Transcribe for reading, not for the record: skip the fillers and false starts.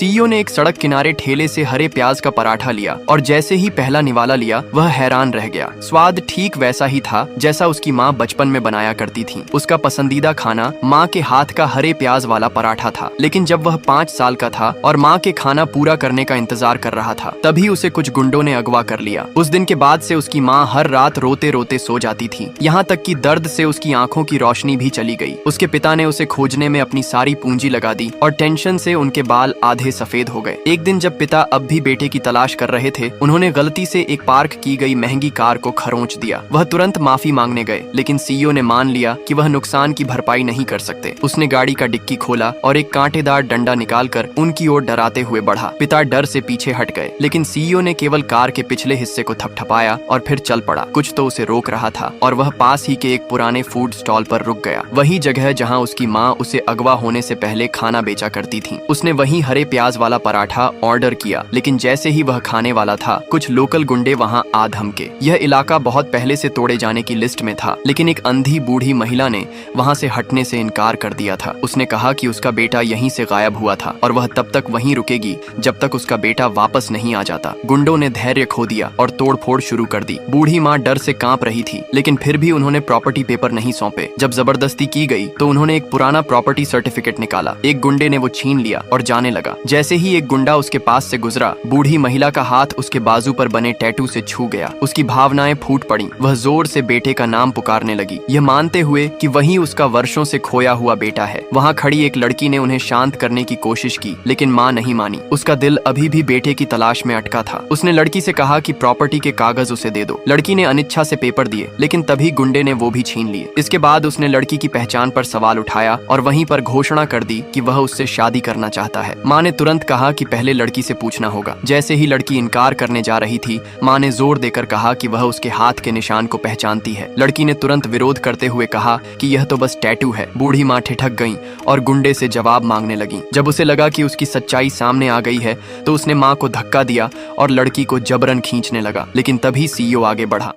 CEO ने एक सड़क किनारे ठेले से हरे प्याज का पराठा लिया और जैसे ही पहला निवाला लिया वह हैरान रह गया। स्वाद ठीक वैसा ही था जैसा उसकी माँ बचपन में बनाया करती थी। उसका पसंदीदा खाना माँ के हाथ का हरे प्याज वाला पराठा था। लेकिन जब वह 5 साल का था और माँ के खाना पूरा करने का इंतजार कर रहा था, तभी उसे कुछ गुंडों ने अगवा कर लिया। उस दिन के बाद से उसकी माँ हर रात रोते रोते सो जाती थी, यहाँ तक कि दर्द से उसकी आंखों की रोशनी भी चली गई। उसके पिता ने उसे खोजने में अपनी सारी पूंजी लगा दी और टेंशन से उनके बाल आधे सफेद हो गए। एक दिन जब पिता अब भी बेटे की तलाश कर रहे थे, उन्होंने गलती से एक पार्क की गई महंगी कार को खरोंच दिया। वह तुरंत माफी मांगने गए, लेकिन सीईओ ने मान लिया कि वह नुकसान की भरपाई नहीं कर सकते। उसने गाड़ी का डिक्की खोला और एक कांटेदार डंडा निकालकर उनकी ओर डराते हुए बढ़ा। पिता डर से पीछे हट गए, लेकिन सीईओ ने केवल कार के पिछले हिस्से को थपथपाया और फिर चल पड़ा। कुछ तो उसे रोक रहा था और वह पास ही के एक पुराने फूड स्टॉल पर रुक गया, वही जगह जहाँ उसकी माँ उसे अगवा होने से पहले खाना बेचा करती थी। उसने वही हरे प्याज वाला पराठा ऑर्डर किया, लेकिन जैसे ही वह खाने वाला था, कुछ लोकल गुंडे वहाँ आ धमके। यह इलाका बहुत पहले से तोड़े जाने की लिस्ट में था, लेकिन एक अंधी बूढ़ी महिला ने वहाँ से हटने से इनकार कर दिया था। उसने कहा कि उसका बेटा यहीं से गायब हुआ था और वह तब तक वहीं रुकेगी जब तक उसका बेटा वापस नहीं आ जाता। गुंडों ने धैर्य खो दिया और तोड़फोड़ शुरू कर दी। बूढ़ी माँ डर से कांप रही थी, लेकिन फिर भी उन्होंने प्रॉपर्टी पेपर नहीं सौंपे। जब जबरदस्ती की गई तो उन्होंने एक पुराना प्रॉपर्टी सर्टिफिकेट निकाला। एक गुंडे ने वो छीन लिया और जाने लगा। जैसे ही एक गुंडा उसके पास से गुजरा, बूढ़ी महिला का हाथ उसके बाजू पर बने टैटू से छू गया। उसकी भावनाएं फूट पड़ी। वह जोर से बेटे का नाम पुकारने लगी, यह मानते हुए कि वही उसका वर्षों से खोया हुआ बेटा है। वहाँ खड़ी एक लड़की ने उन्हें शांत करने की कोशिश की, लेकिन माँ नहीं मानी। उसका दिल अभी भी बेटे की तलाश में अटका था। उसने लड़की से कहा कि प्रॉपर्टी के कागज उसे दे दो। लड़की ने अनिच्छा से पेपर दिए, लेकिन तभी गुंडे ने वो भी छीन लिए। इसके बाद उसने लड़की की पहचान पर सवाल उठाया और वहीं पर घोषणा कर दी कि वह उससे शादी करना चाहता है। माँ ने तुरंत कहा कि पहले लड़की से पूछना होगा। जैसे ही लड़की इनकार करने जा रही थी, माँ ने जोर देकर कहा कि वह उसके हाथ के निशान को पहचानती है। लड़की ने तुरंत विरोध करते हुए कहा कि यह तो बस टैटू है। बूढ़ी माँ ठिठक गई और गुंडे से जवाब मांगने लगी। जब उसे लगा कि उसकी सच्चाई सामने आ गई है, तो उसने माँ को धक्का दिया और लड़की को जबरन खींचने लगा, लेकिन तभी सीईओ आगे बढ़ा।